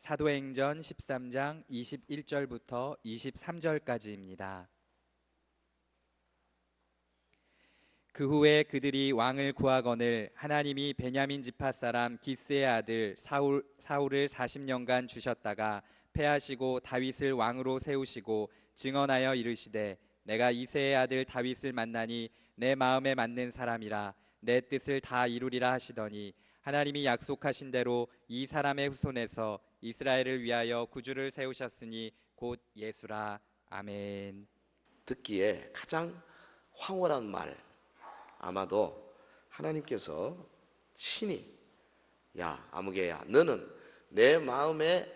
사도행전 13장 21절부터 23절까지입니다. 그 후에 그들이 왕을 구하거늘 하나님이 베냐민 지파 사람 기스의 아들 사울을 40년간 주셨다가 패하시고 다윗을 왕으로 세우시고 증언하여 이르시되 내가 이새의 아들 다윗을 만나니 내 마음에 맞는 사람이라 내 뜻을 다 이루리라 하시더니 하나님이 약속하신 대로 이 사람의 후손에서 이스라엘을 위하여 구주를 세우셨으니 곧 예수라. 아멘. 듣기에 가장 황홀한 말, 아마도 하나님께서 친히 야 아무개야 너는 내 마음에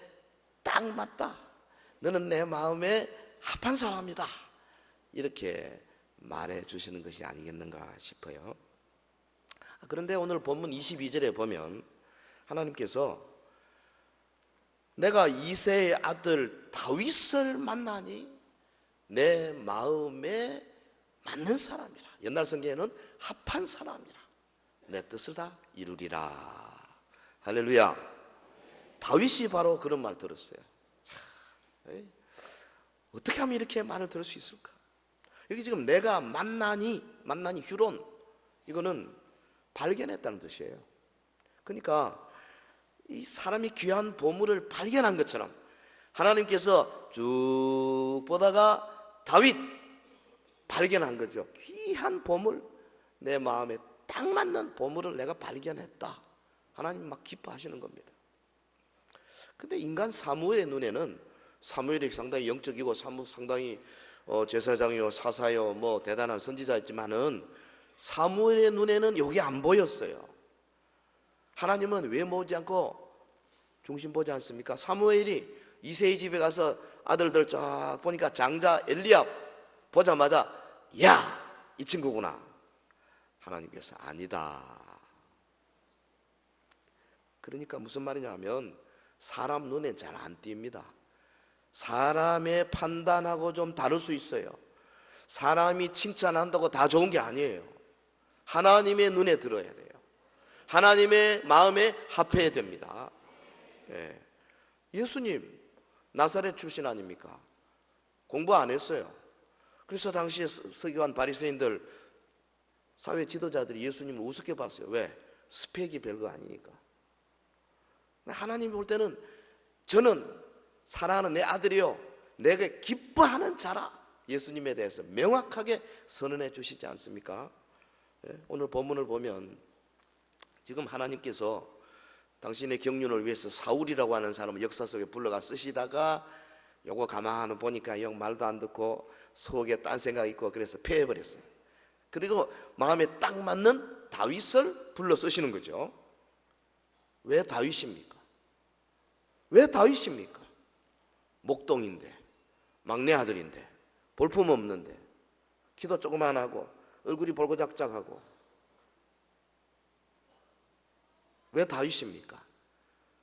딱 맞다, 너는 내 마음에 합한 사람이다, 이렇게 말해 주시는 것이 아니겠는가 싶어요. 그런데 오늘 본문 22절에 보면 하나님께서 내가 이새의 아들 다윗을 만나니 내 마음에 맞는 사람이라, 옛날 성경에는 합한 사람이라, 내 뜻을 다 이루리라. 할렐루야. 다윗이 바로 그런 말 들었어요. 어떻게 하면 이렇게 말을 들을 수 있을까? 여기 지금 내가 만나니 휴론, 이거는 발견했다는 뜻이에요. 그러니까 이 사람이 귀한 보물을 발견한 것처럼 하나님께서 쭉 보다가 다윗 발견한 거죠. 귀한 보물, 내 마음에 딱 맞는 보물을 내가 발견했다. 하나님 막 기뻐하시는 겁니다. 근데 인간 사무엘의 눈에는, 사무엘이 상당히 영적이고 상당히 제사장이요 사사요 뭐 대단한 선지자였지만은 사무엘의 눈에는 이게 안 보였어요. 하나님은 왜 보지 않고 중심 보지 않습니까? 사무엘이 이새의 집에 가서 아들들 쫙 보니까 장자 엘리압 보자마자 야, 이 친구구나. 하나님께서 아니다. 그러니까 무슨 말이냐 하면 사람 눈에 잘 안 띕니다. 사람의 판단하고 좀 다를 수 있어요. 사람이 칭찬한다고 다 좋은 게 아니에요. 하나님의 눈에 들어야 돼요. 하나님의 마음에 합해야 됩니다. 예. 예수님 나사렛 출신 아닙니까? 공부 안 했어요. 그래서 당시에 서기관 바리새인들 사회 지도자들이 예수님을 우습게 봤어요. 왜? 스펙이 별거 아니니까. 하나님이 볼 때는 저는 사랑하는 내 아들이요 내게 기뻐하는 자라, 예수님에 대해서 명확하게 선언해 주시지 않습니까? 오늘 본문을 보면 지금 하나님께서 당신의 경륜을 위해서 사울이라고 하는 사람을 역사 속에 불러가 쓰시다가 요거 가만히 보니까 영 말도 안 듣고 속에 딴 생각 있고 그래서 패해버렸어요. 그리고 마음에 딱 맞는 다윗을 불러 쓰시는 거죠. 왜 다윗입니까? 왜 다윗입니까? 목동인데, 막내 아들인데, 볼품 없는데, 키도 조그만하고 얼굴이 볼고작작하고, 왜 다윗입니까?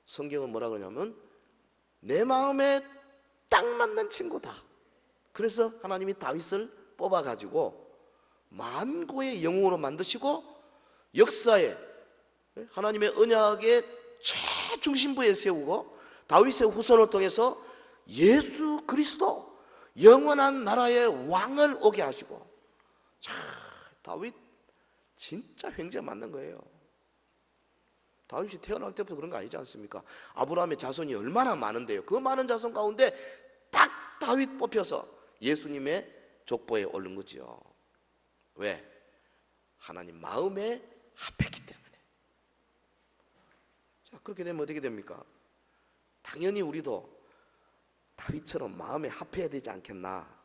성경은 뭐라 그러냐면 내 마음에 딱 맞는 친구다. 그래서 하나님이 다윗을 뽑아가지고 만고의 영웅으로 만드시고 역사에 하나님의 언약의 최중심부에 세우고 다윗의 후손을 통해서 예수 그리스도 영원한 나라의 왕을 오게 하시고, 자, 다윗 진짜 횡재 맞는 거예요. 다윗이 태어날 때부터 그런 거 아니지 않습니까? 아브라함의 자손이 얼마나 많은데요. 그 많은 자손 가운데 딱 다윗 뽑혀서 예수님의 족보에 오른 거지요. 왜? 하나님 마음에 합했기 때문에. 자, 그렇게 되면 어떻게 됩니까? 당연히 우리도 다윗처럼 마음에 합해야 되지 않겠나?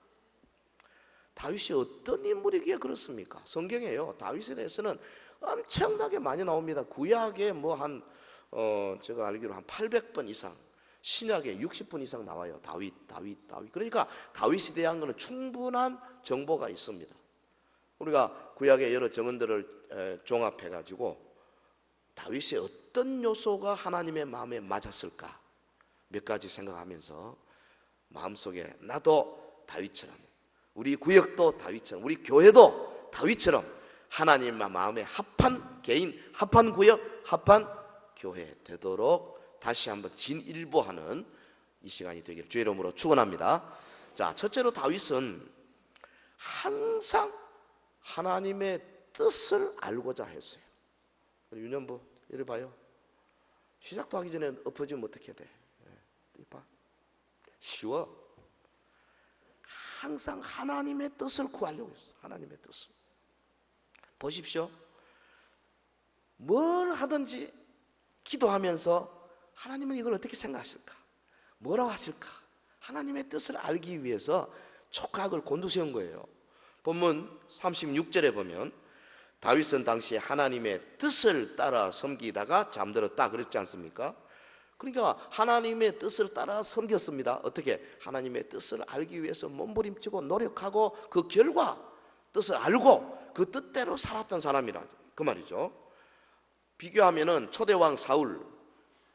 다윗이 어떤 인물이기에 그렇습니까? 성경에요, 다윗에 대해서는 엄청나게 많이 나옵니다. 구약에 제가 알기로 한 800번 이상, 신약에 60번 이상 나와요. 다윗. 그러니까 다윗에 대한 것은 충분한 정보가 있습니다. 우리가 구약의 여러 정언들을 종합해가지고 다윗의 어떤 요소가 하나님의 마음에 맞았을까 몇 가지 생각하면서 마음속에 나도 다윗처럼, 우리 구역도 다윗처럼, 우리 교회도 다윗처럼 하나님과 마음에 합한 개인, 합한 구역, 합한 교회 되도록 다시 한번 진일보하는 이 시간이 되기를 주의 이름으로 축원합니다. 자, 첫째로 다윗은 항상 하나님의 뜻을 알고자 했어요. 유년부 이리 봐요. 시작도 하기 전에 엎어지면 어떻게 돼? 봐. 쉬워. 항상 하나님의 뜻을 구하려고 했어. 하나님의 뜻을. 보십시오. 뭘 하든지 기도하면서 하나님은 이걸 어떻게 생각하실까? 뭐라고 하실까? 하나님의 뜻을 알기 위해서 촉각을 곤두세운 거예요. 본문 36절에 보면 다윗은 당시에 하나님의 뜻을 따라 섬기다가 잠들었다 그랬지 않습니까? 그러니까 하나님의 뜻을 따라 섬겼습니다. 어떻게? 하나님의 뜻을 알기 위해서 몸부림치고 노력하고 그 결과 뜻을 알고 그 뜻대로 살았던 사람이라 그 말이죠. 비교하면은 초대왕 사울,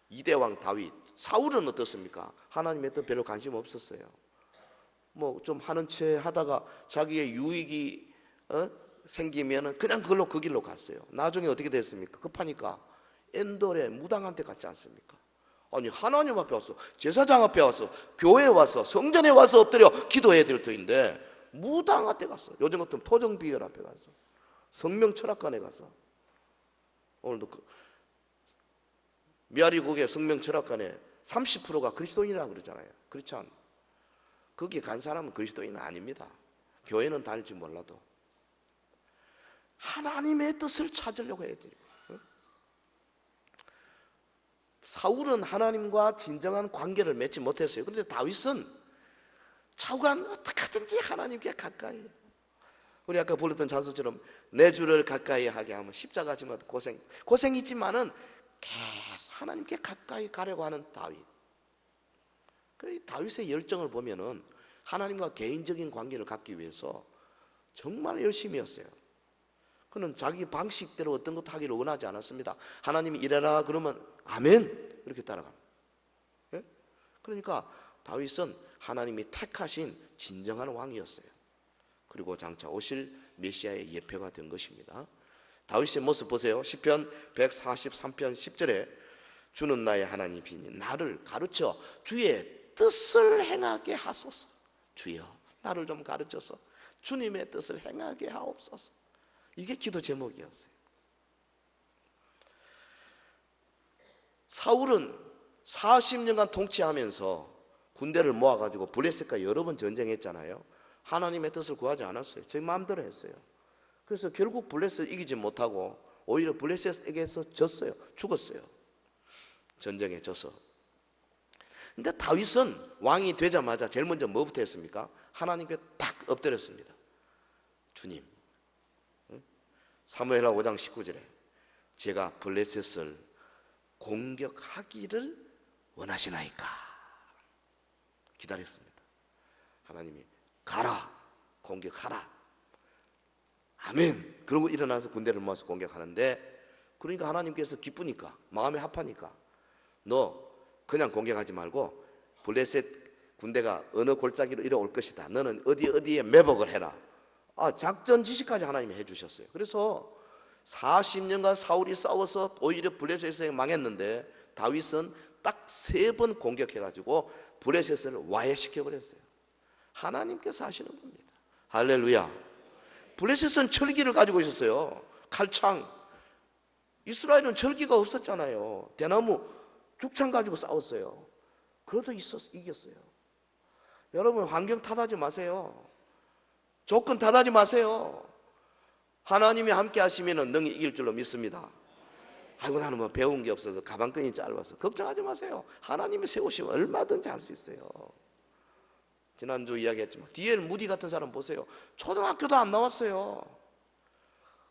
이대왕 다윗. 사울은 어떻습니까? 하나님의 뜻 별로 관심 없었어요. 뭐 좀 하는 채 하다가 자기의 유익이 생기면은 그냥 그걸로 그 길로 갔어요. 나중에 어떻게 됐습니까? 급하니까 엔돌의 무당한테 갔지 않습니까? 아니 하나님 앞에 와서, 제사장 앞에 와서, 교회에 와서, 성전에 와서 엎드려 기도해야 될 터인데 무당한테 갔어. 요즘 같으면 토정비열 앞에 가서, 성명철학관에 가서. 오늘도 미아리국의 성명철학관에 30%가 그리스도인이라고 그러잖아요. 그렇지 않아요? 거기 간 사람은 그리스도인은 아닙니다. 교회는 다닐지 몰라도 하나님의 뜻을 찾으려고 해야 돼요. 사울은 하나님과 진정한 관계를 맺지 못했어요. 그런데 다윗은 차후간 어떻게든지 하나님께 가까이, 우리 아까 불렀던 찬송처럼 내 주를 가까이 하게 하면 십자가 지면 고생이지만은 계속 하나님께 가까이 가려고 하는 다윗. 그 다윗의 열정을 보면은 하나님과 개인적인 관계를 갖기 위해서 정말 열심히 했어요. 그는 자기 방식대로 어떤 것도 하기를 원하지 않았습니다. 하나님이 이래라 그러면 아멘 이렇게 따라갑니다. 예? 그러니까 다윗은 하나님이 택하신 진정한 왕이었어요. 그리고 장차 오실 메시아의 예표가 된 것입니다. 다윗의 모습 보세요. 시편 143편 10절에 주는 나의 하나님이니 나를 가르쳐 주의 뜻을 행하게 하소서. 주여 나를 좀 가르쳐서 주님의 뜻을 행하게 하옵소서. 이게 기도 제목이었어요. 사울은 40년간 통치하면서 군대를 모아가지고 블레셋과 여러 번 전쟁했잖아요. 하나님의 뜻을 구하지 않았어요. 제 마음대로 했어요. 그래서 결국 블레셋 이기지 못하고 오히려 블레셋에게서 졌어요. 죽었어요. 전쟁에 져서. 근데 다윗은 왕이 되자마자 제일 먼저 뭐부터 했습니까? 하나님께 딱 엎드렸습니다. 주님, 사무엘하 5장 19절에 제가 블레셋을 공격하기를 원하시나이까? 기다렸습니다. 하나님이 가라, 공격하라. 아멘. 그러고 일어나서 군대를 모아서 공격하는데, 그러니까 하나님께서 기쁘니까, 마음이 합하니까 너 그냥 공격하지 말고 블레셋 군대가 어느 골짜기로 이리 올 것이다. 너는 어디에 매복을 해라. 작전 지시까지 하나님이 해주셨어요. 그래서 40년간 사울이 싸워서 오히려 블레셋에 망했는데 다윗은 딱 3번 공격해가지고 블레셋을 와해시켜버렸어요. 하나님께서 하시는 겁니다. 할렐루야. 블레셋은 철기를 가지고 있었어요. 칼창. 이스라엘은 철기가 없었잖아요. 대나무 죽창 가지고 싸웠어요. 그래도 이겼어요. 여러분 환경 탓하지 마세요. 조건 탓하지 마세요. 하나님이 함께 하시면 능히 이길 줄로 믿습니다. 아이고 나는 뭐 배운 게 없어서 가방끈이 짧아서 걱정하지 마세요. 하나님이 세우시면 얼마든지 할 수 있어요. 지난주 이야기했지만 디엘 무디 같은 사람 보세요. 초등학교도 안 나왔어요.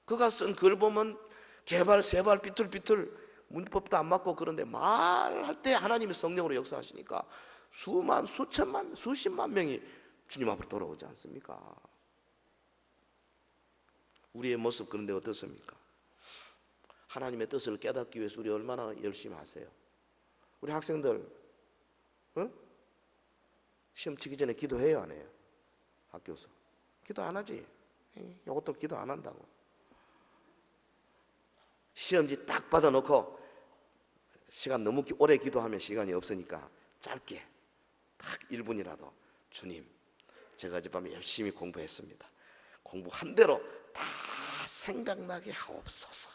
그가 쓴 글 보면 개발 세발 삐뚤삐뚤 문법도 안 맞고 그런데 말할 때 하나님이 성령으로 역사하시니까 수만 수천만 수십만 명이 주님 앞으로 돌아오지 않습니까? 우리의 모습 그런데 어떻습니까? 하나님의 뜻을 깨닫기 위해서 우리 얼마나 열심히 하세요? 우리 학생들 시험 치기 전에 기도해요 안 해요? 학교에서 기도 안 하지? 이것도 기도 안 한다고. 시험지 딱 받아놓고 시간 너무 오래 기도하면 시간이 없으니까 짧게 딱 1분이라도 주님, 제가 어젯밤에 열심히 공부했습니다. 공부한 대로 다 생각나게 하옵소서.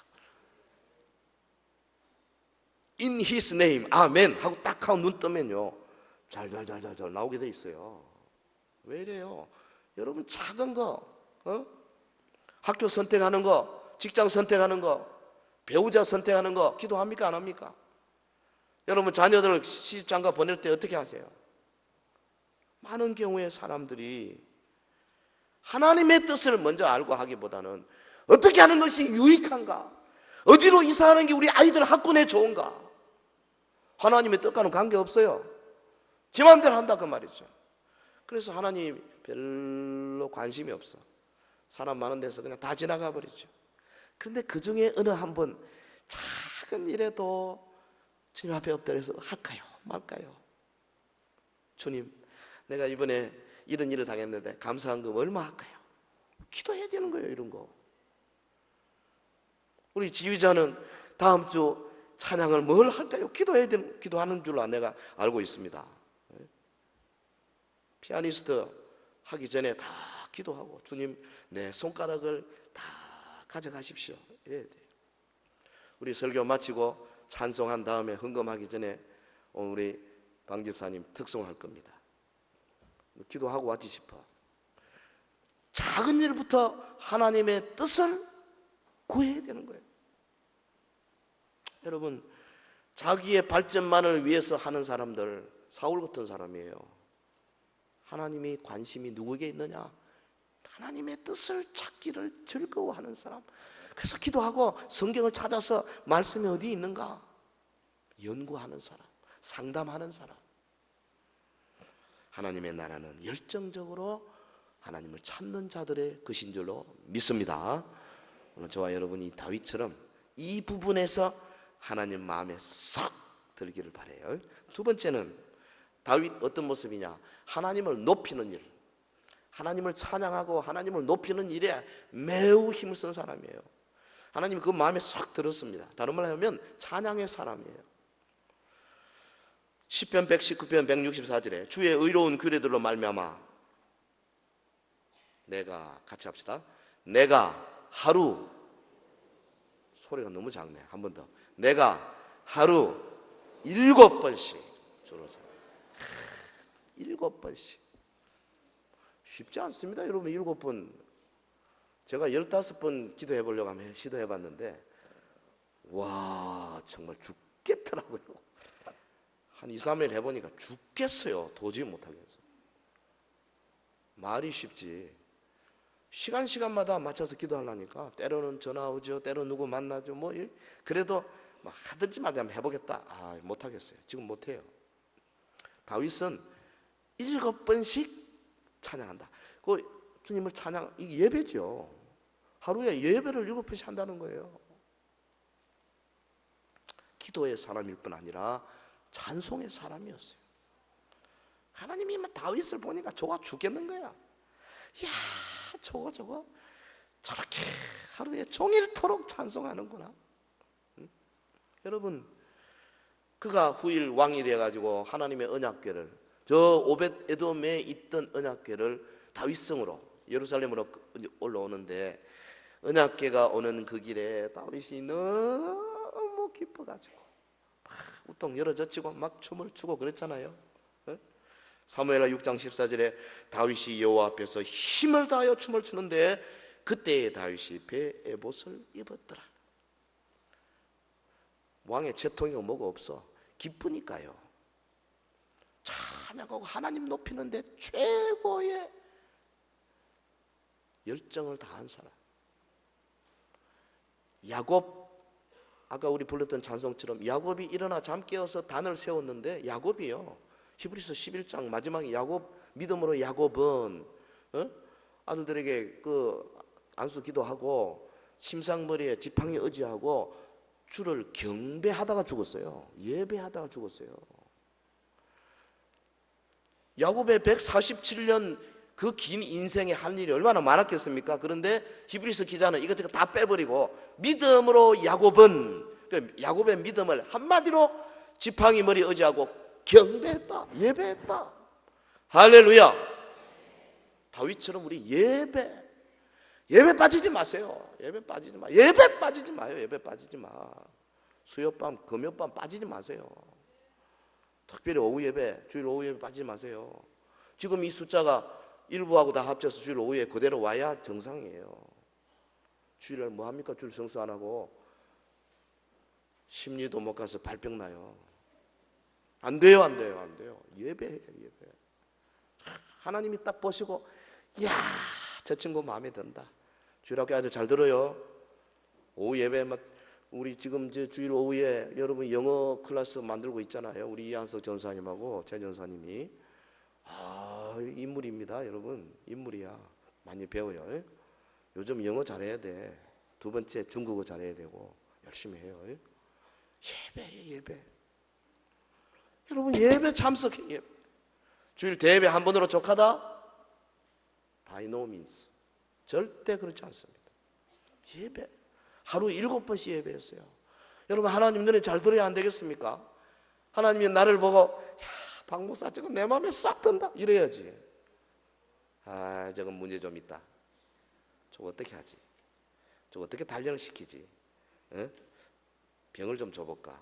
In His name, 아멘 하고 딱 하고 눈 뜨면요, 잘 나오게 돼 있어요. 왜 이래요? 여러분, 작은 거, 학교 선택하는 거, 직장 선택하는 거, 배우자 선택하는 거 기도합니까? 안 합니까? 여러분, 자녀들을 시집장가 보낼 때 어떻게 하세요? 많은 경우에 사람들이 하나님의 뜻을 먼저 알고 하기보다는 어떻게 하는 것이 유익한가, 어디로 이사하는 게 우리 아이들 학군에 좋은가, 하나님의 뜻과는 관계없어요. 제 마음대로 한다 그 말이죠. 그래서 하나님 별로 관심이 없어. 사람 많은 데서 그냥 다 지나가 버리죠. 그런데 그 중에 어느 한 번 작은 일에도 주님 앞에 엎드려서 할까요? 말까요? 주님, 내가 이번에 이런 일을 당했는데 감사한금 얼마 할까요? 기도해야 되는 거예요. 이런 거. 우리 지휘자는 다음 주 찬양을 뭘 할까요? 기도하는 줄로 내가 알고 있습니다. 피아니스트 하기 전에 다 기도하고, 주님, 내 손가락을 다 가져가십시오. 이래야 돼요. 우리 설교 마치고 찬송한 다음에 헌금하기 전에 우리 방 집사님 특송할 겁니다. 기도하고 왔지 싶어. 작은 일부터 하나님의 뜻을 구해야 되는 거예요. 여러분, 자기의 발전만을 위해서 하는 사람들, 사울 같은 사람이에요. 하나님이 관심이 누구에게 있느냐? 하나님의 뜻을 찾기를 즐거워하는 사람. 그래서 기도하고 성경을 찾아서 말씀이 어디 있는가 연구하는 사람, 상담하는 사람. 하나님의 나라는 열정적으로 하나님을 찾는 자들의 것인 줄로 믿습니다. 오늘 저와 여러분이 다윗처럼 이 부분에서 하나님 마음에 싹 들기를 바라요. 두 번째는 다윗 어떤 모습이냐? 하나님을 높이는 일, 하나님을 찬양하고 하나님을 높이는 일에 매우 힘을 쓴 사람이에요. 하나님이 그 마음에 싹 들었습니다. 다른 말로 하면 찬양의 사람이에요. 시편 119편 164절에 주의 의로운 규례들로 말미암아 내가, 같이 합시다, 내가 하루, 소리가 너무 작네, 한 번 더, 내가 하루 7번씩 줄어서 7번씩. 쉽지 않습니다. 여러분, 7번. 제가 15번 기도해 보려고 하면 시도해 봤는데, 와, 정말 죽겠더라고요. 한 2, 3일 해보니까 죽겠어요. 도저히 못하겠어요. 말이 쉽지. 시간마다 맞춰서 기도하려니까 때로는 전화 오죠, 때로는 누구 만나죠. 뭐 그래도 뭐 하든지 말든지 한번 해보겠다. 못하겠어요. 지금 못해요. 다윗은 7번씩 찬양한다. 그 주님을 찬양, 이게 예배죠. 하루에 예배를 7번씩 한다는 거예요. 기도의 사람일 뿐 아니라 찬송의 사람이었어요. 하나님이 다윗을 보니까 좋아 죽겠는 거야. 이야, 저거 저렇게 하루에 종일토록 찬송하는구나. 응? 여러분, 그가 후일 왕이 되어가지고 하나님의 언약궤를, 저 오벳 에돔에 있던 언약궤를 다윗성으로 예루살렘으로 올라오는데, 언약궤가 오는 그 길에 다윗이 너무 기뻐가지고 막 우통 열어젖히고 막 춤을 추고 그랬잖아요. 사무엘하 6장 14절에 다윗이 여호와 앞에서 힘을 다하여 춤을 추는데 그때에 다윗이 배 에봇을 입었더라. 왕의 채통이고 뭐가 없어. 기쁘니까요. 찬양하고 하나님 높이는데 최고의 열정을 다한 사람. 야곱, 아까 우리 불렀던 찬송처럼 야곱이 일어나 잠 깨어서 단을 세웠는데, 야곱이요, 히브리서 11장 마지막에 야곱, 믿음으로 야곱은 아들들에게 그 안수 기도하고 심상머리에 지팡이 의지하고 주를 경배하다가 죽었어요. 예배하다가 죽었어요. 야곱의 147년 그 긴 인생에 할 일이 얼마나 많았겠습니까? 그런데 히브리서 기자는 이것저것 다 빼버리고 믿음으로 야곱은, 야곱의 믿음을 한마디로 지팡이 머리 의지하고 경배했다, 예배했다. 할렐루야. 다윗처럼 우리 예배 빠지지 마세요. 예배 빠지지 마. 예배 빠지지 마요. 예배 빠지지 마. 수요밤, 금요밤 빠지지 마세요. 특별히 오후 예배, 주일 오후 예배 빠지지 마세요. 지금 이 숫자가 일부하고 다 합쳐서 주일 오후에 그대로 와야 정상이에요. 주일날 뭐 합니까? 주일 성수 안 하고 심리도 못 가서 발병 나요. 안 돼요, 안 돼요, 안 돼요. 예배해요, 예배. 하나님이 딱 보시고, 야, 저 친구 마음에 든다. 주일학교 아주 잘 들어요. 오후 예배 막 우리 지금 이제 주일 오후에 여러분 영어 클래스 만들고 있잖아요. 우리 이한석 전사님하고 최 전사님이. 인물입니다, 여러분. 인물이야. 많이 배워요. 요즘 영어 잘해야 돼. 두 번째 중국어 잘해야 되고 열심히 해요. 예배예요, 예배. 여러분 예배 참석해. 예배. 주일 대예배 한 번으로 족하다? By no means. 절대 그렇지 않습니다. 예배. 하루 7번씩 예배했어요. 여러분 하나님 눈에 잘 들어야 안 되겠습니까? 하나님이 나를 보고 박 목사 저거 내 마음에 쏙 든다 이래야지. 저건 문제 좀 있다. 저거 어떻게 하지? 저거 어떻게 단련을 시키지? 병을 좀 줘볼까?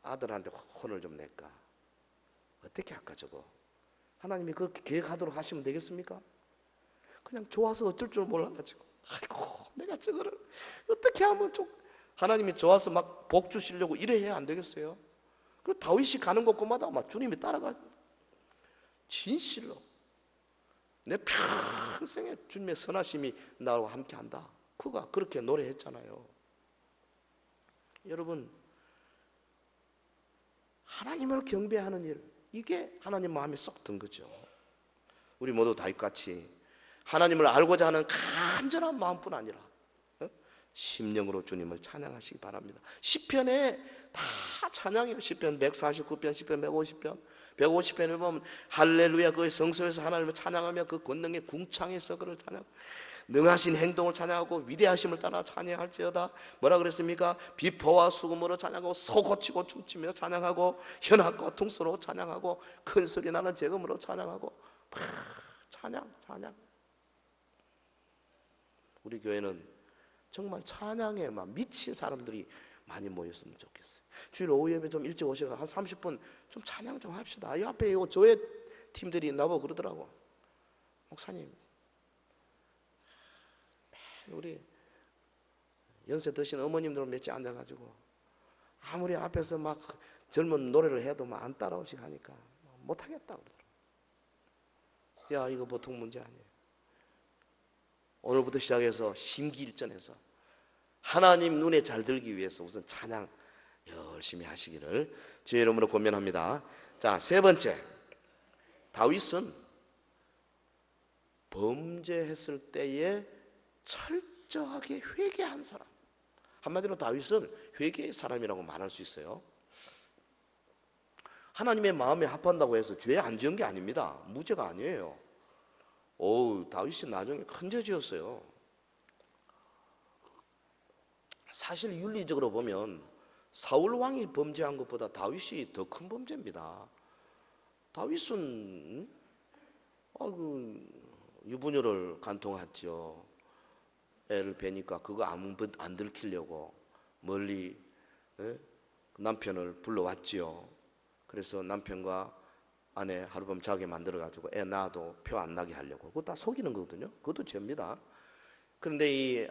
아들한테 혼을 좀 낼까? 어떻게 할까 저거? 하나님이 그렇게 계획하도록 하시면 되겠습니까? 그냥 좋아서 어쩔 줄 몰라가지고 아이고 내가 저거를 어떻게 하면 좀 하나님이 좋아서 막 복 주시려고 이래 해야 안 되겠어요? 그 다윗이 가는 곳마다 막 주님이 따라가죠. 진실로 내 평생에 주님의 선하심이 나와 함께한다. 그가 그렇게 노래했잖아요. 여러분 하나님을 경배하는 일, 이게 하나님 마음에 쏙 든 거죠. 우리 모두 다윗같이 하나님을 알고자 하는 간절한 마음뿐 아니라 심령으로 주님을 찬양하시기 바랍니다. 시편에 다 찬양해요. 시편 149편, 시편 150편 150편에 보면 할렐루야 그의 성소에서 하나님을 찬양하며 그 권능의 궁창에서 그를 찬양, 능하신 행동을 찬양하고 위대하심을 따라 찬양할지어다. 뭐라 그랬습니까? 비포와 수금으로 찬양하고 소고치고 춤추며 찬양하고 현악과 퉁소로 찬양하고 큰 소리 나는 재금으로 찬양하고 찬양. 우리 교회는 정말 찬양에 막 미친 사람들이 많이 모였으면 좋겠어요. 주일 오후 예배 좀 일찍 오셔서 한 30분 좀 찬양 좀 합시다. 이 앞에 요 저의 팀들이 나보고 그러더라고. 목사님, 우리 연세 드신 어머님들 몇째 앉아가지고 아무리 앞에서 막 젊은 노래를 해도 막 안 따라오시고 하니까 못하겠다 그러더라고. 야, 이거 보통 문제 아니에요. 오늘부터 시작해서 심기일전해서 하나님 눈에 잘 들기 위해서 우선 찬양 열심히 하시기를 주의 이름으로 권면합니다. 자, 세 번째, 다윗은 범죄했을 때에 철저하게 회개한 사람. 한마디로 다윗은 회개의 사람이라고 말할 수 있어요. 하나님의 마음에 합한다고 해서 죄 안 지은 게 아닙니다. 무죄가 아니에요. 다윗이 나중에 큰 죄 지었어요. 사실 윤리적으로 보면 사울 왕이 범죄한 것보다 다윗이 더 큰 범죄입니다. 다윗은 유부녀를 간통했죠. 애를 베니까 그거 안 들키려고 멀리 남편을 불러왔지요. 그래서 남편과 아내 하룻밤 자게 만들어가지고 애 낳아도 표 안 나게 하려고. 그거 다 속이는 거거든요. 그것도 죄입니다. 그런데 이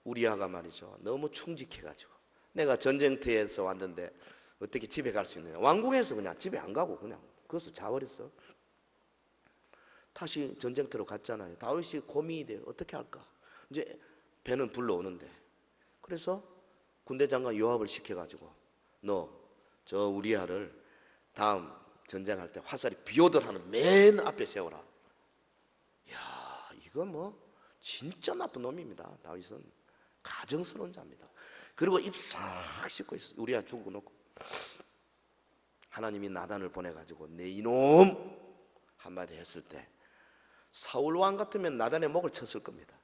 우리아가 말이죠, 너무 충직해가지고 내가 전쟁터에서 왔는데 어떻게 집에 갈 수 있느냐. 왕궁에서 그냥 집에 안 가고 그냥 그것을 자버렸어. 다시 전쟁터로 갔잖아요. 다윗이 고민이 돼요. 어떻게 할까? 이제 배는 불러오는데, 그래서 군대 장관 요압을 시켜가지고 너 저 우리아를 다음 전쟁할 때 화살이 비오듯 하는 맨 앞에 세워라. 야, 이거 뭐 진짜 나쁜 놈입니다. 다윗은 가정스러운 자입니다. 그리고 입 싹 씻고 있어. 우리아 죽어놓고 하나님이 나단을 보내가지고 내 이놈 한마디 했을 때 사울 왕 같으면 나단의 목을 쳤을 겁니다.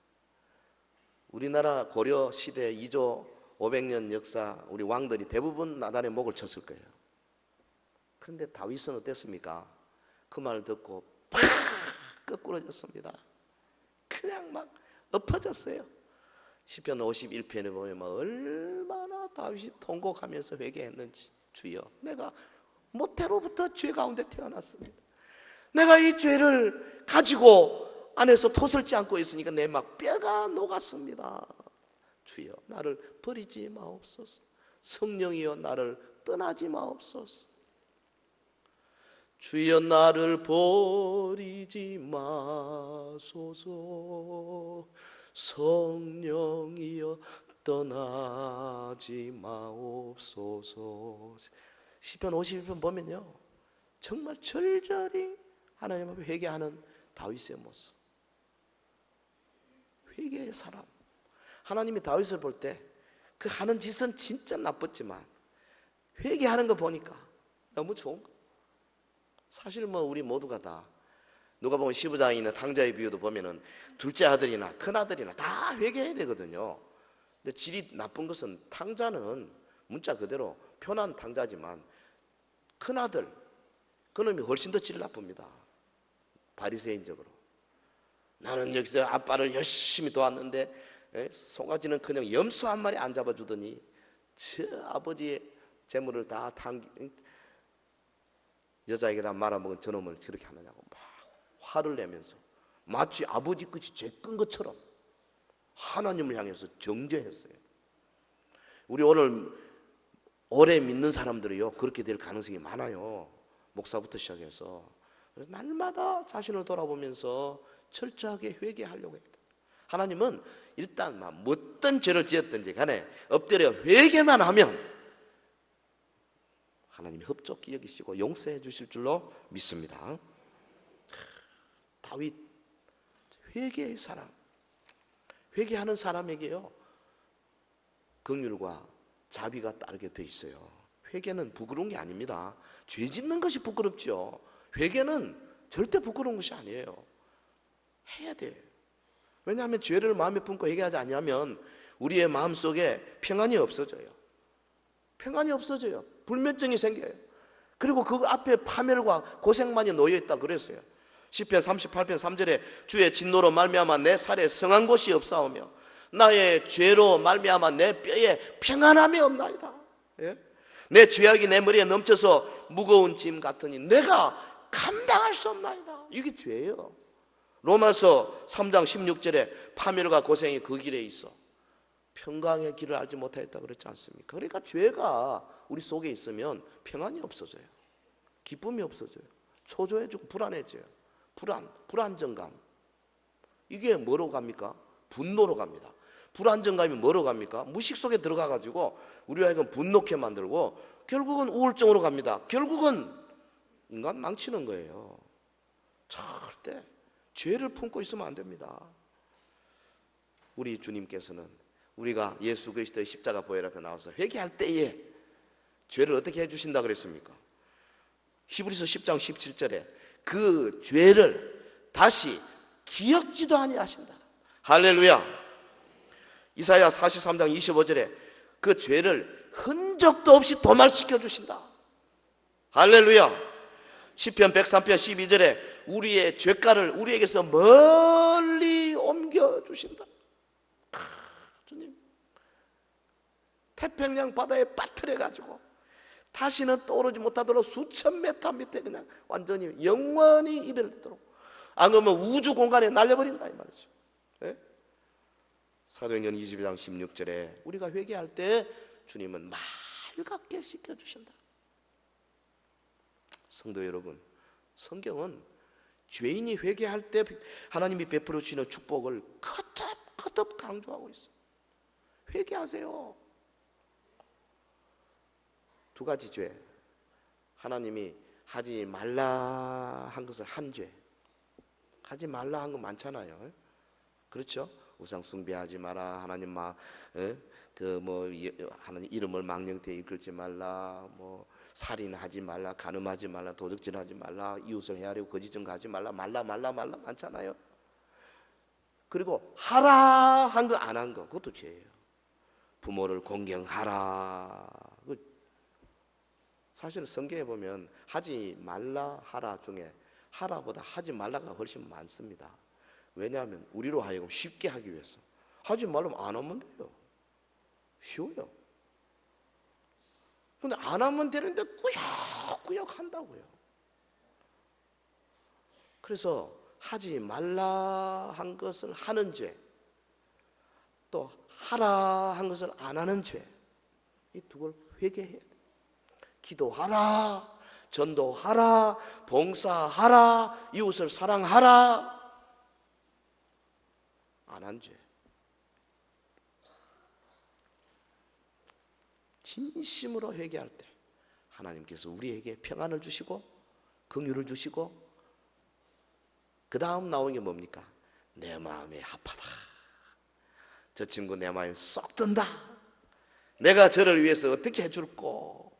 우리나라 고려 시대 2조 500년 역사 우리 왕들이 대부분 나단의 목을 쳤을 거예요. 그런데 다윗은 어땠습니까? 그 말을 듣고 팍 거꾸러졌습니다. 그냥 막 엎어졌어요. 시편 51편에 보면 막 얼마나 다윗이 통곡하면서 회개했는지. 주여, 내가 모태로부터 죄 가운데 태어났습니다. 내가 이 죄를 가지고 안에서 토설지 않고 있으니까 내 막 뼈가 녹았습니다. 주여, 나를 버리지 마옵소서. 성령이여, 나를 떠나지 마옵소서. 주여, 나를 버리지 마소서. 성령이여, 떠나지 마옵소서. 시편 51편 보면요, 정말 절절히 하나님 앞에 회개하는 다윗의 모습. 회개의 사람. 하나님이 다윗을 볼 때 그 하는 짓은 진짜 나빴지만 회개하는 거 보니까 너무 좋은 거. 사실 뭐 우리 모두가 다 누가 보면 15장에 있는 탕자의 비유도 보면은 둘째 아들이나 큰 아들이나 다 회개해야 되거든요. 근데 질이 나쁜 것은 탕자는 문자 그대로 편한 탕자지만 큰 아들 그놈이 훨씬 더 질 나쁩니다. 바리새인적으로. 나는 여기서 아빠를 열심히 도왔는데 송아지는 그냥 염소 한 마리 안 잡아주더니 저 아버지의 재물을 다 여자에게다 말아먹은 저놈을 저렇게 하느냐고 막 화를 내면서 마치 아버지 끝이 죄끈 것처럼 하나님을 향해서 정죄했어요. 우리 오늘 오래 믿는 사람들이요 그렇게 될 가능성이 많아요. 목사부터 시작해서. 그래서 날마다 자신을 돌아보면서 철저하게 회개하려고 해야 돼. 하나님은 일단 어떤 죄를 지었든지 간에 엎드려 회개만 하면 하나님이 흡족히 여기시고 용서해 주실 줄로 믿습니다. 다윗 회개의 사람. 회개하는 사람에게요 긍휼과 자비가 따르게 돼 있어요. 회개는 부끄러운 게 아닙니다. 죄 짓는 것이 부끄럽죠. 회개는 절대 부끄러운 것이 아니에요. 해야 돼. 왜냐하면 죄를 마음에 품고 회개하지 않으면 우리의 마음속에 평안이 없어져요. 평안이 없어져요. 불면증이 생겨요. 그리고 그 앞에 파멸과 고생만이 놓여있다 그랬어요. 시편 38편 3절에 주의 진노로 말미암아 내 살에 성한 곳이 없사오며 나의 죄로 말미암아 내 뼈에 평안함이 없나이다. 예? 내 죄악이 내 머리에 넘쳐서 무거운 짐 같으니 내가 감당할 수 없나이다. 이게 죄예요. 로마서 3장 16절에 파멸과 고생이 그 길에 있어 평강의 길을 알지 못하였다 그랬지 않습니까? 그러니까 죄가 우리 속에 있으면 평안이 없어져요. 기쁨이 없어져요. 초조해지고 불안해져요. 불안정감. 이게 뭐로 갑니까? 분노로 갑니다. 불안정감이 뭐로 갑니까? 무식 속에 들어가가지고 우리가 이건 분노케 만들고 결국은 우울증으로 갑니다. 결국은 인간 망치는 거예요. 절대 죄를 품고 있으면 안 됩니다. 우리 주님께서는 우리가 예수 그리스도의 십자가 보혈 앞에 나와서 회개할 때에 죄를 어떻게 해주신다 그랬습니까? 히브리서 10장 17절에 그 죄를 다시 기억지도 아니하신다. 할렐루야. 이사야 43장 25절에 그 죄를 흔적도 없이 도말시켜 주신다. 할렐루야. 시편 103편 12절에 우리의 죄가를 우리에게서 멀리 옮겨주신다. 주님, 태평양 바다에 빠뜨려가지고 다시는 떠오르지 못하도록 수천 메타 밑에 그냥 완전히 영원히 이별되도록 안 그러면 우주 공간에 날려버린다 이 말이죠. 네? 사도행전 22장 16절에 우리가 회개할 때 주님은 맑게 씻겨주신다. 성도 여러분, 성경은 죄인이 회개할 때 하나님이 베풀어 주시는 축복을 거듭 강조하고 있어요. 회개하세요. 두 가지 죄. 하나님이 하지 말라 한 것을 한 죄. 하지 말라 한 거 많잖아요. 그렇죠? 우상 숭배하지 마라. 하나님 하나님 이름을 망령되이 이끌지 말라. 살인하지 말라, 간음하지 말라, 도둑질하지 말라, 이웃을 헤아리고 거짓 증거하지 말라, 말라 많잖아요. 그리고 하라 한 거 안 한 거 그것도 죄예요. 부모를 공경하라. 사실 성경에 보면 하지 말라 하라 중에 하라보다 하지 말라가 훨씬 많습니다. 왜냐하면 우리로 하여금 쉽게 하기 위해서. 하지 말라면 안 하면 돼요. 쉬워요. 근데 안 하면 되는데 꾸역꾸역 한다고요. 그래서 하지 말라 한 것을 하는 죄, 또 하라 한 것을 안 하는 죄, 이 두 걸 회개해야 돼. 기도하라, 전도하라, 봉사하라, 이웃을 사랑하라, 안 한 죄. 진심으로 회개할 때 하나님께서 우리에게 평안을 주시고 긍휼을 주시고, 그 다음 나오는 게 뭡니까? 내 마음이 아파다. 저 친구 내 마음이 쏙 든다. 내가 저를 위해서 어떻게 해줄꼬.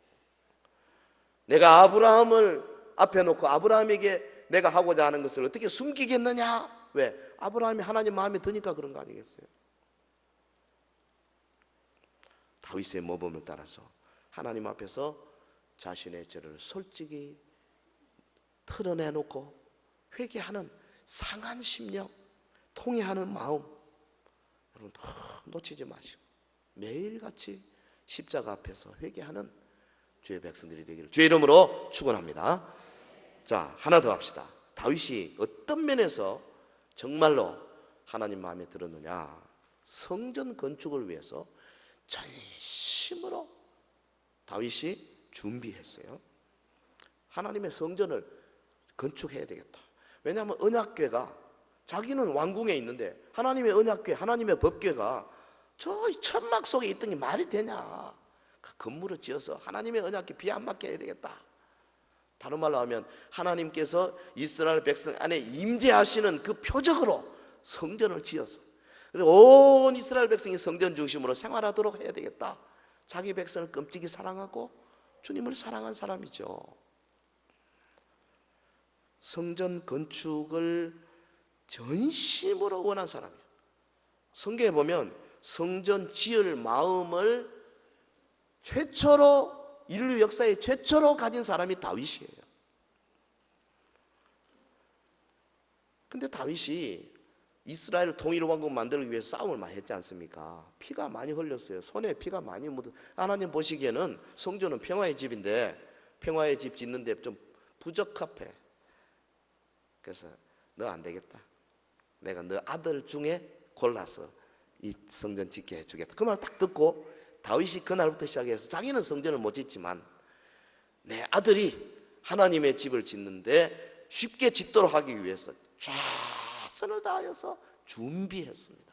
내가 아브라함을 앞에 놓고 아브라함에게 내가 하고자 하는 것을 어떻게 숨기겠느냐? 왜? 아브라함이 하나님 마음에 드니까 그런 거 아니겠어요? 다윗의 모범을 따라서 하나님 앞에서 자신의 죄를 솔직히 털어내놓고 회개하는 상한 심령, 통회하는 마음, 여러분 놓치지 마시고 매일같이 십자가 앞에서 회개하는 주의 백성들이 되기를 주의 이름으로 축원합니다. 자, 하나 더 합시다. 다윗이 어떤 면에서 정말로 하나님 마음에 들었느냐? 성전 건축을 위해서 전심으로 다윗이 준비했어요. 하나님의 성전을 건축해야 되겠다. 왜냐하면 언약궤가 자기는 왕궁에 있는데 하나님의 언약궤, 하나님의 법궤가 저 천막 속에 있던 게 말이 되냐? 그 건물을 지어서 하나님의 언약궤 비 안 맞게 해야 되겠다. 다른 말로 하면 하나님께서 이스라엘 백성 안에 임재하시는 그 표적으로 성전을 지어서 온 이스라엘 백성이 성전 중심으로 생활하도록 해야 되겠다. 자기 백성을 끔찍이 사랑하고 주님을 사랑한 사람이죠. 성전 건축을 전심으로 원한 사람이에요. 성경에 보면 성전 지을 마음을 최초로, 인류 역사의 최초로 가진 사람이 다윗이에요. 근데 다윗이 이스라엘 통일 왕국 만들기 위해 싸움을 많이 했지 않습니까? 피가 많이 흘렸어요. 손에 피가 많이 묻어. 하나님 보시기에는 성전은 평화의 집인데 평화의 집 짓는데 좀 부적합해. 그래서 너 안 되겠다. 내가 너 아들 중에 골라서 이 성전 짓게 해주겠다. 그 말 딱 듣고 다윗이 그날부터 시작해서 자기는 성전을 못 짓지만 내 아들이 하나님의 집을 짓는데 쉽게 짓도록 하기 위해서 최선을 다하여서 준비했습니다.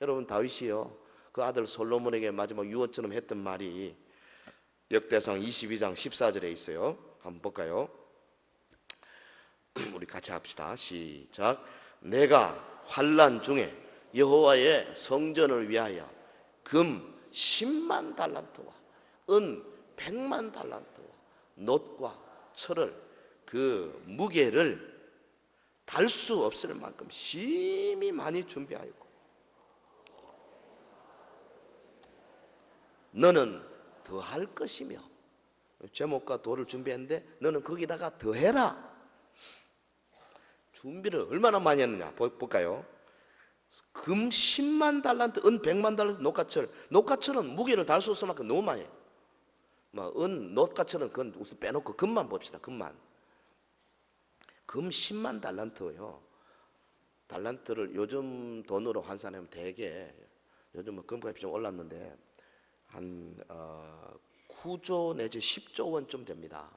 여러분, 다윗이요, 그 아들 솔로몬에게 마지막 유언처럼 했던 말이 역대상 22장 14절에 있어요. 한번 볼까요? 우리 같이 합시다. 시작. 내가 환난 중에 여호와의 성전을 위하여 금 10만 달란트와 은 100만 달란트와 놋과 철을 그 무게를 달 수 없을 만큼 심히 많이 준비하였고 너는 더할 것이며, 제목과 돌을 준비했는데 너는 거기다가 더해라. 준비를 얼마나 많이 했느냐 볼까요? 금 10만 달란트, 은 100만 달란트, 녹화철. 녹화철은 무게를 달 수 없을 만큼 너무 많이 해요. 녹화철은 그건 우선 빼놓고 금만 봅시다. 금만. 금 10만 달란트요. 달란트를 요즘 돈으로 환산하면 대개 요즘은 금값이 좀 올랐는데 한 9조 내지 10조 원쯤 됩니다.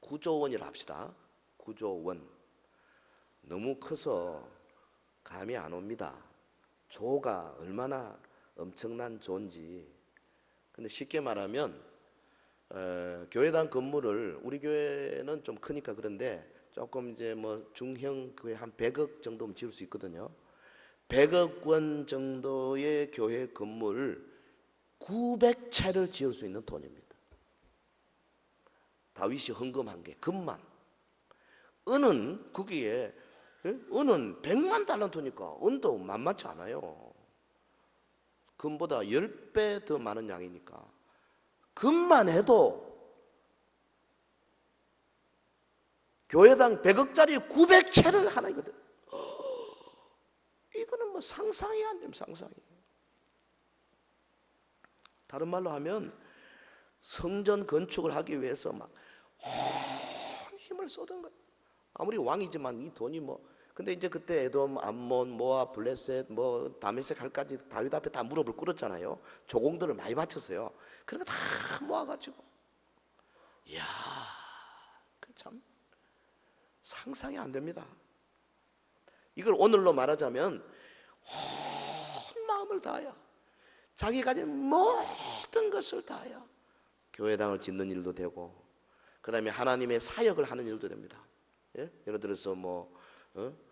9조 원이라 합시다. 9조 원. 너무 커서 감이 안 옵니다. 조가 얼마나 엄청난 조인지. 근데 쉽게 말하면 교회당 건물을, 우리 교회는 좀 크니까 그런데 조금 이제 뭐 중형 교회 한 100억 정도면 지을 수 있거든요. 100억 원 정도의 교회 건물 900채를 지을 수 있는 돈입니다. 다윗이 헌금한 게 금만. 은은 거기에, 은은 100만 달란트니까 은도 만만치 않아요. 금보다 10배 더 많은 양이니까 금만 해도 교회당 100억짜리 900채를 하나거든. 이거는 뭐 상상이 안 됩니다. 상상이. 다른 말로 하면 성전 건축을 하기 위해서 막 온 힘을 쏟은 거예요. 아무리 왕이지만 이 돈이 뭐. 근데 이제 그때 에돔, 암몬, 모압, 블레셋, 뭐 다메섹 할까지 다윗 앞에 다 무릎을 꿇었잖아요. 조공들을 많이 바쳤어요. 그런 거 다 모아가지고, 이야, 참 상상이 안 됩니다. 이걸 오늘로 말하자면 온 마음을 다하여 자기 가진 모든 것을 다하여 교회당을 짓는 일도 되고, 그 다음에 하나님의 사역을 하는 일도 됩니다. 예? 예를 들어서 뭐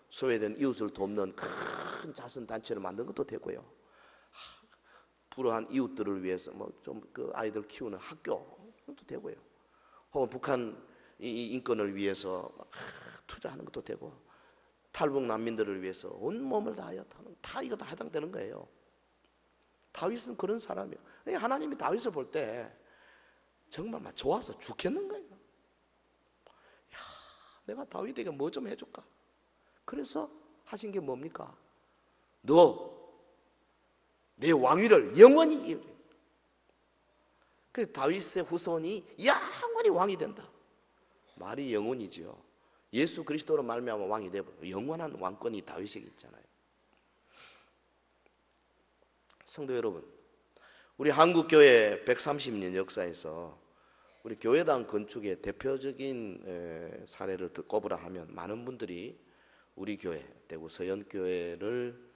소외된 이웃을 돕는 큰 자선 단체를 만든 것도 되고요. 불우한 이웃들을 위해서 뭐 좀 그 아이들 키우는 학교도 되고요. 혹은 북한 이 인권을 위해서 투자하는 것도 되고, 탈북 난민들을 위해서 온 몸을 다하여 다 이거 다 해당되는 거예요. 다윗은 그런 사람이에요. 하나님이 다윗을 볼 때 정말 막 좋아서 죽겠는 거예요. 야, 내가 다윗에게 뭐 좀 해줄까? 그래서 하신 게 뭡니까? 너 내 왕위를 영원히 이어. 그래서 다윗의 후손이 영원히 왕이 된다. 말이 영원이죠. 예수 그리스도로 말미암아 왕이 되고 영원한 왕권이 다윗에게 있잖아요. 성도 여러분, 우리 한국교회 130년 역사에서 우리 교회당 건축의 대표적인 사례를 꼽으라 하면 많은 분들이 우리 교회, 대구 서연교회를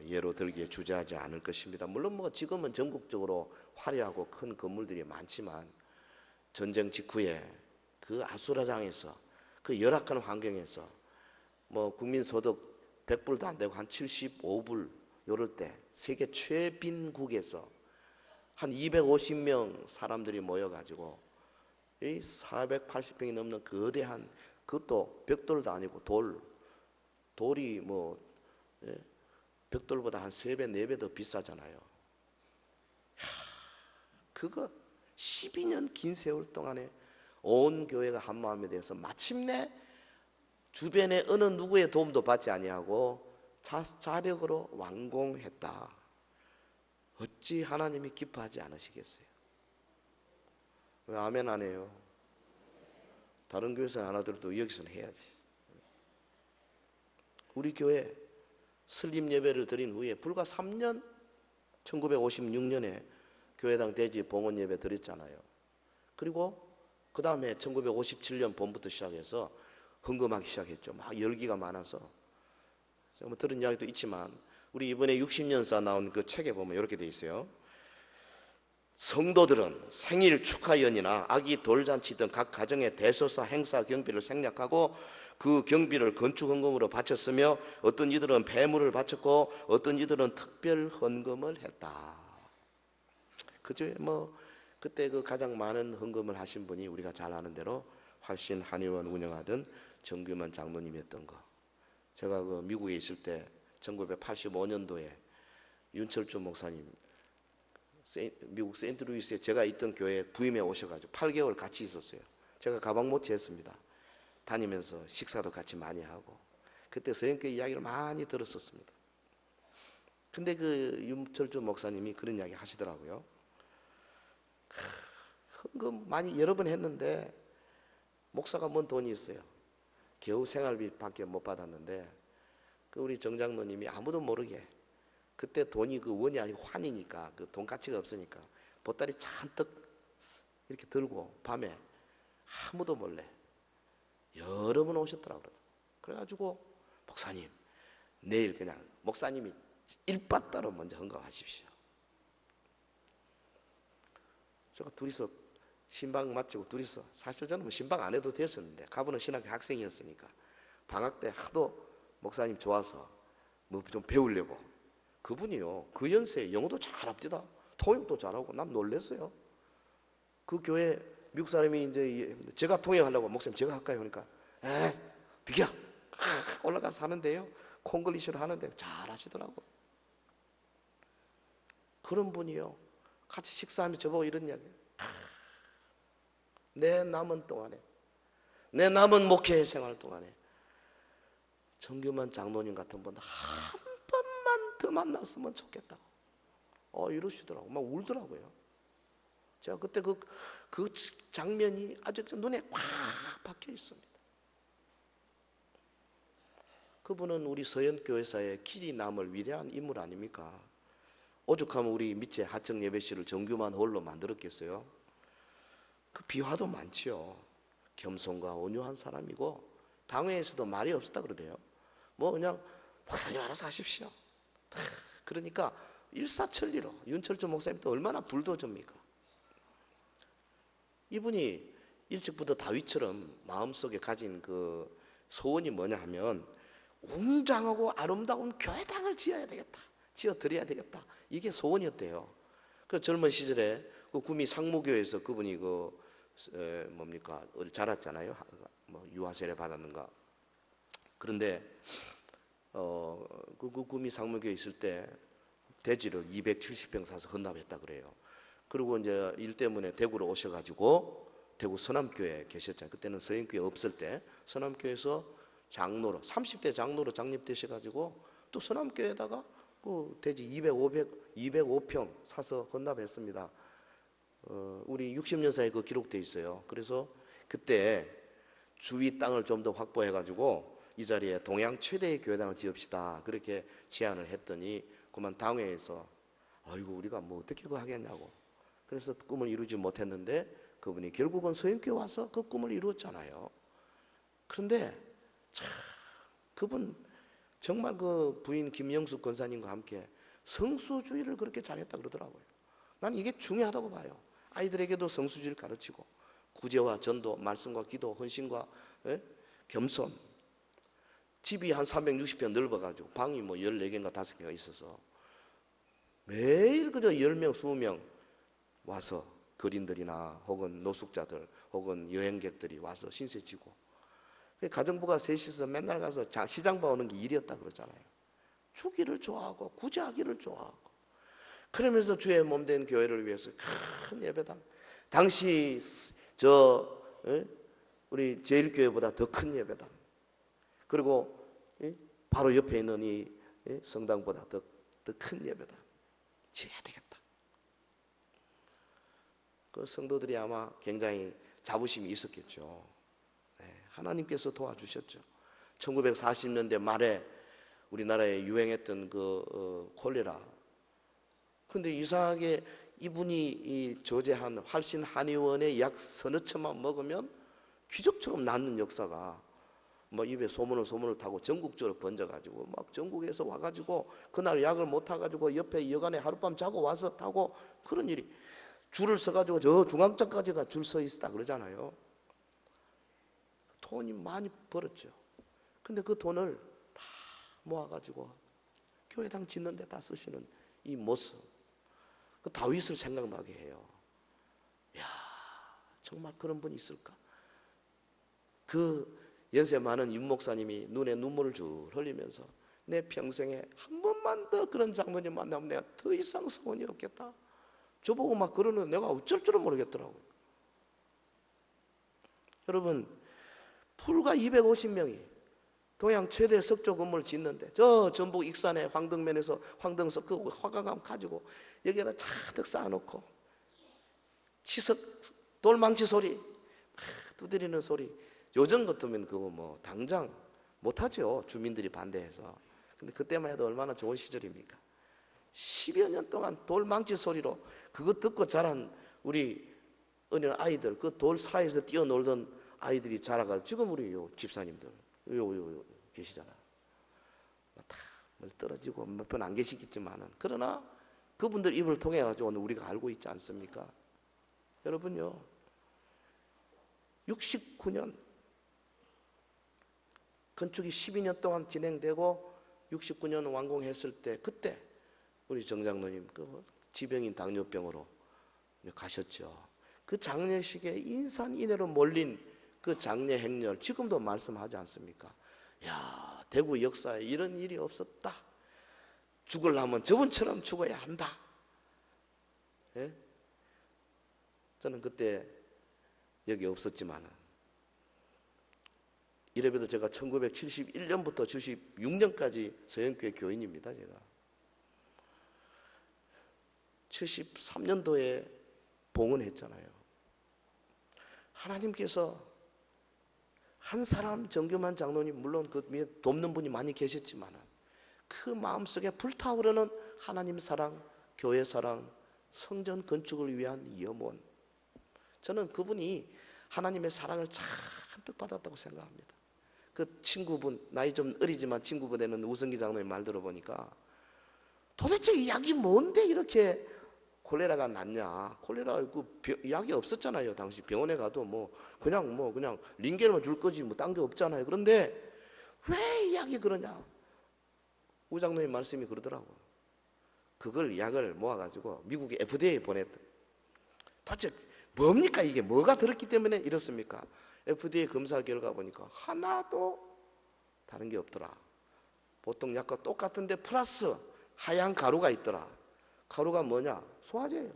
예로 들기에 주저하지 않을 것입니다. 물론 뭐 지금은 전국적으로 화려하고 큰 건물들이 많지만 전쟁 직후에 그 아수라장에서 그 열악한 환경에서 뭐 국민소득 100불도 안 되고 한 75불 요럴 때 세계 최빈국에서 한 250명 사람들이 모여가지고 이 480평이 넘는 거대한, 그것도 벽돌도 아니고 돌이 뭐 벽돌보다 한 3배, 4배 더 비싸잖아요. 그거 12년 긴 세월 동안에 온 교회가 한 마음에 대해서 마침내 주변에 어느 누구의 도움도 받지 아니하고 자력으로 완공했다. 어찌 하나님이 기뻐하지 않으시겠어요? 왜 아멘 안 해요? 다른 교회에서는 안 하더라도 여기서는 해야지. 우리 교회 설립 예배를 드린 후에 불과 3년, 1956년에 교회당 대지 봉헌 예배 드렸잖아요. 그리고 그 다음에 1957년 봄부터 시작해서 헌금하기 시작했죠. 막 열기가 많아서. 제가 뭐 들은 이야기도 있지만 우리 이번에 60년사 나온 그 책에 보면 이렇게 돼 있어요. 성도들은 생일 축하연이나 아기 돌잔치 등 각 가정의 대소사 행사 경비를 생략하고 그 경비를 건축 헌금으로 바쳤으며 어떤 이들은 폐물을 바쳤고 어떤 이들은 특별 헌금을 했다. 그중에 뭐 그때 그 가장 많은 헌금을 하신 분이 우리가 잘 아는 대로 활신 한의원 운영하던 정규만 장로님이었던 거. 제가 그 미국에 있을 때 1985년도에 윤철주 목사님 미국 세인트루이스에 제가 있던 교회에 부임해 오셔가지고 8개월 같이 있었어요. 제가 가방 모치 했습니다. 다니면서 식사도 같이 많이 하고 그때 서영교회 이야기를 많이 들었었습니다. 근데 그 윤철주 목사님이 그런 이야기 하시더라고요. 헌금 많이 여러 번 했는데 목사가 뭔 돈이 있어요. 겨우 생활비밖에 못 받았는데 그 우리 정장로님이 아무도 모르게 그때 돈이 그 원이 아니고 환이니까 그 돈 가치가 없으니까 보따리 잔뜩 이렇게 들고 밤에 아무도 몰래 여러 번 오셨더라고요. 그래가지고 목사님 내일 그냥 목사님이 일바따로 먼저 헌금하십시오. 제가 둘이서 신방 마치고 둘이서 사실 저는 뭐 신방 안 해도 됐었는데 가보는 신학교 학생이었으니까 방학 때 하도 목사님 좋아서 뭐 좀 배우려고 그분이요 그 연세에 영어도 잘합디다 통역도 잘하고 난 놀랬어요. 그 교회 미국 사람이 이제 제가 통역하려고 목사님 제가 할까요? 그러니까 비켜 올라가서 하는데요 콩글리시로 하는데 잘 하시더라고. 그런 분이요, 같이 식사하며 저보고 이런 이야기, 내 남은 동안에, 내 남은 목회 생활 동안에 정규만 장로님 같은 분 한 번만 더 만났으면 좋겠다고 이러시더라고. 막 울더라고요. 제가 그때 그 장면이 아주 눈에 꽉 박혀 있습니다. 그분은 우리 서현교회사의 길이 남을 위대한 인물 아닙니까? 오죽하면 우리 밑에 하청 예배실을 정규만 홀로 만들었겠어요? 그 비화도 많지요. 겸손과 온유한 사람이고 당회에서도 말이 없었다 그러대요. 뭐 그냥 목사님 알아서 하십시오. 그러니까 일사천리로 윤철주 목사님도 얼마나 불도저입니까? 이분이 일찍부터 다윗처럼 마음속에 가진 그 소원이 뭐냐 하면 웅장하고 아름다운 교회당을 지어야 되겠다, 지어드려야 되겠다, 이게 소원이었대요. 그 젊은 시절에 그 구미 상무교에서 그분이 뭡니까 자랐잖아요. 뭐 유아세례 받았는가. 그런데 그 구미 상무교에 있을 때 대지를 270평 사서 헌납했다 그래요. 그리고 이제 일 때문에 대구로 오셔가지고 대구 서남교회에 계셨잖아요. 그때는 서현교회 없을 때 서남교회에서 장로로 30대 장로로 장립되셔가지고 또 서남교회에다가 그 대지 205평 사서 헌납했습니다. 우리 60년사에 그 기록돼 있어요. 그래서 그때 주위 땅을 좀 더 확보해가지고 이 자리에 동양 최대의 교회당을 지읍시다, 그렇게 제안을 했더니 그만 당회에서 아이고 우리가 뭐 어떻게 그거 하겠냐고. 그래서 꿈을 이루지 못했는데 그분이 결국은 서현교회 와서 그 꿈을 이루었잖아요. 그런데 참 그분 정말 그 부인 김영숙 권사님과 함께 성수주의를 그렇게 잘했다 그러더라고요. 난 이게 중요하다고 봐요. 아이들에게도 성수주의를 가르치고 구제와 전도, 말씀과 기도, 헌신과 겸손. 집이 한 360평 넓어가지고 방이 뭐 14개인가 5개가 있어서 매일 그저 10명, 20명 와서 거린들이나 혹은 노숙자들 혹은 여행객들이 와서 신세 지고, 가정부가 셋이서 맨날 가서 시장 봐오는 게 일이었다 그러잖아요. 주기를 좋아하고 구제하기를 좋아하고, 그러면서 주의 몸된 교회를 위해서 큰 예배당, 당시 우리 제일교회보다 더 큰 예배당, 그리고 바로 옆에 있는 이 성당보다 더 큰 예배당 지어야 되겠다. 그 성도들이 아마 굉장히 자부심이 있었겠죠. 하나님께서 도와주셨죠. 1940년대 말에 우리나라에 유행했던 그 콜레라. 근데 이상하게 이분이 이 조제한 활신 한의원의 약 서너 첩만 먹으면 기적처럼 낫는 역사가 뭐 입에 소문을 타고 전국적으로 번져가지고 막 전국에서 와가지고 그날 약을 못 타가지고 옆에 여관에 하룻밤 자고 와서 타고, 그런 일이 줄을 서가지고 저 중앙장까지가 줄 서 있었다 그러잖아요. 돈이 많이 벌었죠. 근데 그 돈을 다 모아가지고 교회당 짓는 데 다 쓰시는 이 모습, 그 다윗을 생각나게 해요. 야, 정말 그런 분이 있을까? 그 연세 많은 윤 목사님이 눈에 눈물을 줄 흘리면서 내 평생에 한 번만 더 그런 장로님 만나면 내가 더 이상 소원이 없겠다, 저보고 막 그러는 내가 어쩔 줄은 모르겠더라고. 여러분, 불과 250명이 동양 최대 석조 건물을 짓는데 저 전북 익산의 황등면에서 황등석 그 화강암 가지고 여기에다 잔뜩 쌓아놓고 치석 돌망치 소리 두드리는 소리, 요즘 같으면 그거 뭐 당장 못하죠, 주민들이 반대해서. 근데 그때만 해도 얼마나 좋은 시절입니까? 10여 년 동안 돌망치 소리로 그거 듣고 자란 우리 어린 아이들, 그 돌 사이에서 뛰어놀던 아이들이 자라가 지금 우리 요 집사님들 요 계시잖아. 다 떨어지고 몇 번 안 계시겠지만은, 그러나 그분들 입을 통해 가지고 오늘 우리가 알고 있지 않습니까? 여러분요, 69년 건축이 12년 동안 진행되고 69년 완공했을 때, 그때 우리 정장로님 그 지병인 당뇨병으로 가셨죠. 그 장례식에 인산인해로 몰린 그 장례 행렬 지금도 말씀하지 않습니까? 야, 대구 역사에 이런 일이 없었다. 죽으려면 저분처럼 죽어야 한다. 예? 저는 그때 여기 없었지만 이래봬도 제가 1971년부터 76년까지 서영교회 교인입니다. 제가 73년도에 봉헌했잖아요. 하나님께서 한 사람 정교만 장로님, 물론 그 위에 돕는 분이 많이 계셨지만 그 마음속에 불타오르는 하나님 사랑, 교회 사랑, 성전 건축을 위한 염원, 저는 그분이 하나님의 사랑을 잔뜩 받았다고 생각합니다. 그 친구분, 나이 좀 어리지만 친구분에는 우성기 장로님 말 들어보니까 도대체 이 약이 뭔데 이렇게 콜레라가 났냐? 콜레라 약이 없었잖아요. 당시 병원에 가도 그냥 링겔만 줄 거지 딴 게 없잖아요. 그런데 왜 이 약이 그러냐? 우 장로님 말씀이 그러더라고요. 그걸 약을 모아가지고 미국의 FDA에 보냈다. 도대체 뭡니까 이게? 뭐가 들었기 때문에 이렇습니까? FDA 검사 결과 보니까 하나도 다른 게 없더라. 보통 약과 똑같은데 플러스 하얀 가루가 있더라. 가루가 뭐냐? 소화제예요.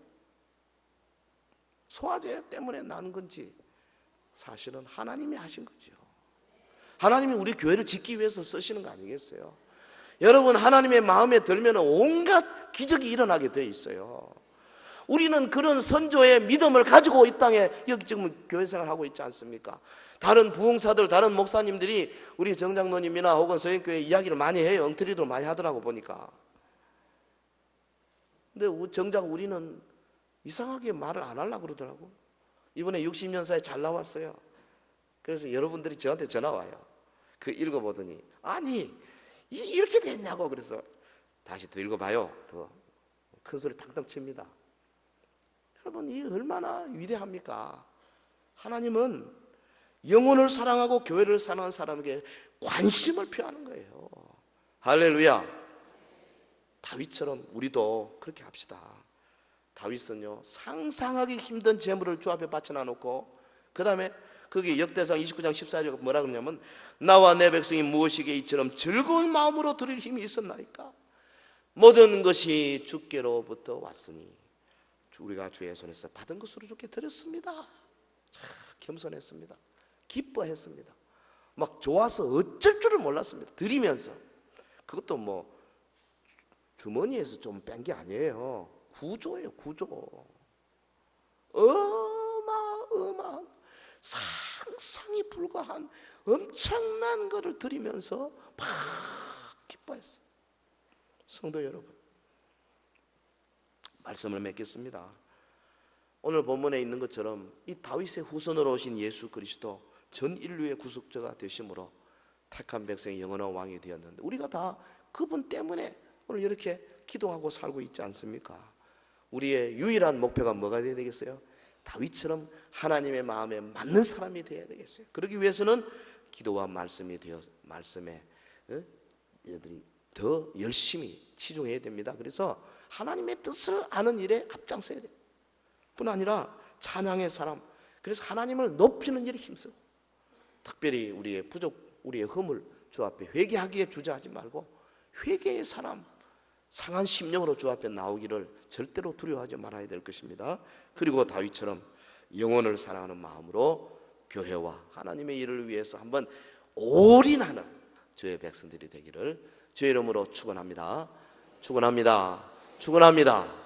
소화제 때문에 난 건지 사실은 하나님이 하신 거죠. 하나님이 우리 교회를 짓기 위해서 쓰시는 거 아니겠어요? 여러분, 하나님의 마음에 들면 온갖 기적이 일어나게 돼 있어요. 우리는 그런 선조의 믿음을 가지고 이 땅에 여기 지금 교회 생활하고 있지 않습니까? 다른 부흥사들, 다른 목사님들이 우리 정장로님이나 혹은 서영교회 이야기를 많이 해요. 엉터리도 많이 하더라고 보니까. 근데 정작 우리는 이상하게 말을 안 하려고 그러더라고. 이번에 60년사에 잘 나왔어요. 그래서 여러분들이 저한테 전화 와요. 그 읽어보더니 아니 이렇게 됐냐고. 그래서 다시 더 읽어봐요. 더 큰 소리 탕탕 칩니다. 여러분, 이 얼마나 위대합니까? 하나님은 영혼을 사랑하고 교회를 사랑하는 사람에게 관심을 표하는 거예요. 할렐루야. 다윗처럼 우리도 그렇게 합시다. 다윗은요, 상상하기 힘든 재물을 주 앞에 바쳐놔 놓고 그 다음에 거기 역대상 29장 14절에 뭐라 그러냐면 나와 내 백성이 무엇이기에 이처럼 즐거운 마음으로 드릴 힘이 있었나이까? 모든 것이 주께로부터 왔으니 우리가 주의 손에서 받은 것으로 주께 드렸습니다. 참 겸손했습니다. 기뻐했습니다. 막 좋아서 어쩔 줄을 몰랐습니다. 드리면서 그것도 주머니에서 좀 뺀 게 아니에요. 구조예요, 구조. 어마어마한 상상이 불과한 엄청난 것을 드리면서 막 기뻐했어요. 성도 여러분, 말씀을 맺겠습니다. 오늘 본문에 있는 것처럼 이 다윗의 후손으로 오신 예수 그리스도 전 인류의 구속자가 되심으로 택한 백성의 영원한 왕이 되었는데 우리가 다 그분 때문에 오늘 이렇게 기도하고 살고 있지 않습니까? 우리의 유일한 목표가 뭐가 되어야 되겠어요? 다윗처럼 하나님의 마음에 맞는 사람이 되어야 되겠어요. 그러기 위해서는 기도와 말씀에 여러분이 더 열심히 치중해야 됩니다. 그래서 하나님의 뜻을 아는 일에 앞장서야 돼요. 뿐 아니라 찬양의 사람, 그래서 하나님을 높이는 일에 힘쓰고 특별히 우리의 부족, 우리의 허물 주 앞에 회개하기에 주저하지 말고 회개의 사람, 상한 심령으로 주 앞에 나오기를 절대로 두려워하지 말아야 될 것입니다. 그리고 다윗처럼 영혼을 사랑하는 마음으로 교회와 하나님의 일을 위해서 한번 올인하는 주의 백성들이 되기를 주의 이름으로 축원합니다. 축원합니다. 축원합니다.